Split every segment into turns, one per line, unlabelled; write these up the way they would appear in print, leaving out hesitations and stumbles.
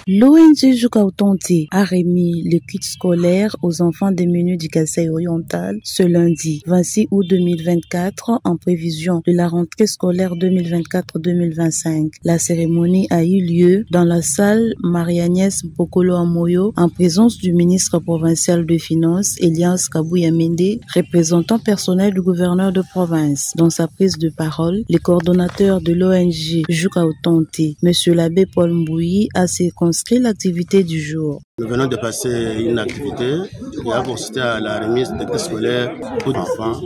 L'ONG Joukautonté a remis les kits scolaires aux enfants démunis du Kasaï oriental ce lundi 26 août 2024 en prévision de la rentrée scolaire 2024-2025. La cérémonie a eu lieu dans la salle Marie-Agnès Bokolo Amoyo en présence du ministre provincial de Finances Elias Kabouyamende, représentant personnel du gouverneur de province. Dans sa prise de parole, le coordonnateur de l'ONG Joukautonté, M. l'abbé Paul Mbouyi, a circonscrit l'activité du jour.
Nous venons de passer une activité qui a consisté à la remise de kits scolaires aux enfants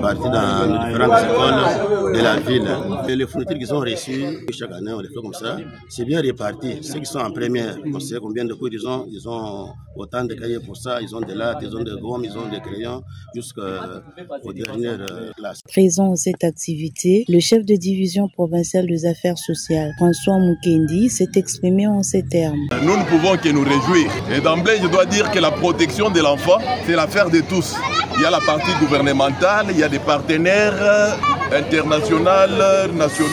partis dans les différentes écoles de la ville. Et les fournitures qu'ils ont reçues, chaque année on les fait comme ça, c'est bien réparti. Ceux qui sont en première, on sait combien de cours ils ont autant de cahiers pour ça, ils ont des lattes, ils ont des gommes, ils ont des crayons, jusqu'aux dernières classes.
Présent à cette activité, le chef de division provinciale des affaires sociales, François Mukendi, s'est exprimé en ces termes.
Nous ne pouvons que nous réjouir. Et d'emblée, je dois dire que la protection de l'enfant, c'est l'affaire de tous. Il y a la partie gouvernementale, il y a des partenaires internationaux, nationaux,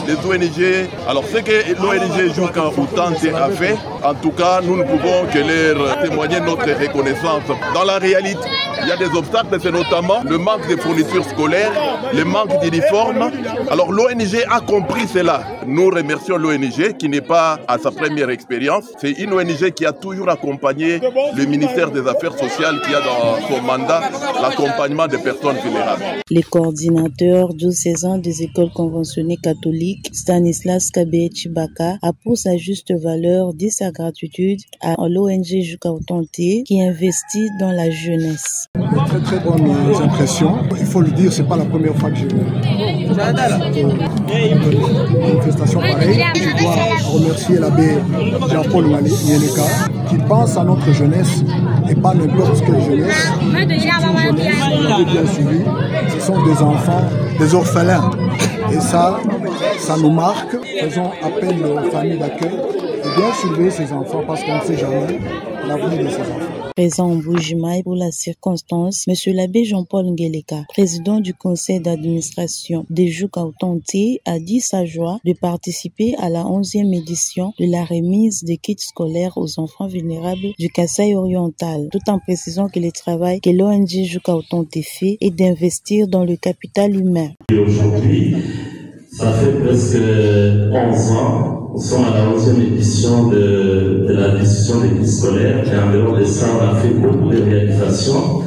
les ONG. Alors ce que l'ONG Joukautonté a fait, en tout cas, nous ne pouvons que leur témoigner notre reconnaissance. Dans la réalité, il y a des obstacles, c'est notamment le manque de fournitures scolaires, le manque d'uniformes. Alors l'ONG a compris cela. Nous remercions l'ONG qui n'est pas à sa première expérience. C'est une ONG qui a toujours accompagné le ministère des Affaires sociales qui a dans son mandat l'accompagnement des personnes vulnérables.
Les coordinateurs diocésains des écoles conventionnées catholiques, Stanislas Kabé-Chibaka, a pour sa juste valeur dit sa gratitude à l'ONG Joukautonté qui investit dans la jeunesse.
Très bonnes impressions. Il faut le dire, c'est pas la première fois que je une manifestation pareille. Je dois remercier l'abbé Jean-Paul Nyeleka qui pense à notre jeunesse et pas n'importe quelle jeunesse. On avait bien suivi. Ce sont des enfants, des orphelins. Et ça nous marque. Faisons appel aux familles d'accueil et bien surveiller ces enfants parce qu'on ne sait jamais l'avenir de ces enfants.
Présent en Bougimaï pour la circonstance, M. l'abbé Jean-Paul Nyeleka, président du conseil d'administration de Joukautonté, a dit sa joie de participer à la 11e édition de la remise des kits scolaires aux enfants vulnérables du Kasaï oriental, tout en précisant que le travail que l'ONG Joukautonté fait est d'investir dans le capital humain.
Aujourd'hui, ça fait presque 11 ans. Nous sommes à la 11e édition de la discussion des kits scolaires et en dehors de ça, on a fait beaucoup de réalisations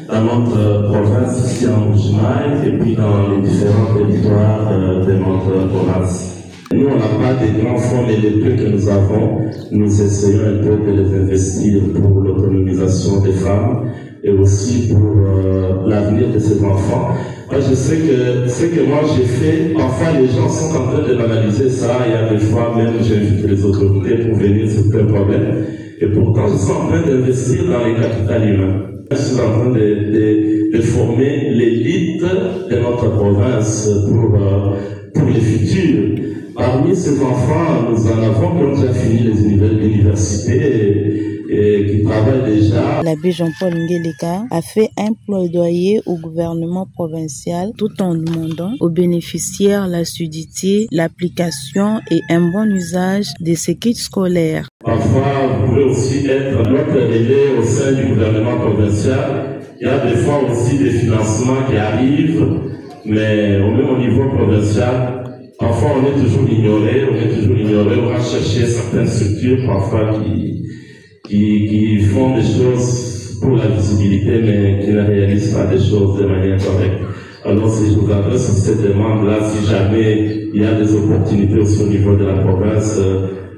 dans notre province ici en Bougimaï et puis dans les différents territoires de notre province. Nous, on n'a pas de grands fonds, mais les peu que nous avons, nous essayons un peu de les investir pour l'autonomisation des femmes et aussi pour l'avenir de ces enfants. Moi, je sais que ce que moi j'ai fait, enfin les gens sont en train de m'analyser ça. Il y a des fois même j'invite les autorités pour venir sur plein problème. Et pourtant, je suis en train d'investir dans les capitales humains. Je suis en train de former l'élite de notre province pour les futurs. Parmi ces enfants, nous en avons qui ont déjà fini les universités et qui travaillent déjà.
L'abbé Jean-Paul Nyeleka a fait un plaidoyer au gouvernement provincial tout en demandant aux bénéficiaires l'assiduité, l'application et un bon usage de ces kits scolaires.
Parfois, vous pouvez aussi être notre relais au sein du gouvernement provincial. Il y a des fois aussi des financements qui arrivent, mais même au niveau provincial, parfois on est toujours ignoré, on va chercher certaines structures parfois qui font des choses pour la visibilité mais qui ne réalisent pas des choses de manière correcte. Alors si je vous adresse cette demande-là, si jamais il y a des opportunités aussi au niveau de la province,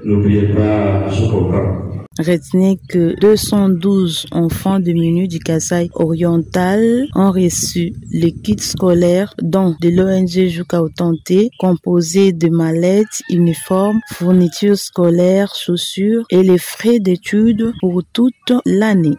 n'oubliez pas Joukautonté.
Retenez que 212 enfants démunis du Kasaï oriental ont reçu les kits scolaires dont de l'ONG Joukautonté composé de mallettes, uniformes, fournitures scolaires, chaussures et les frais d'études pour toute l'année.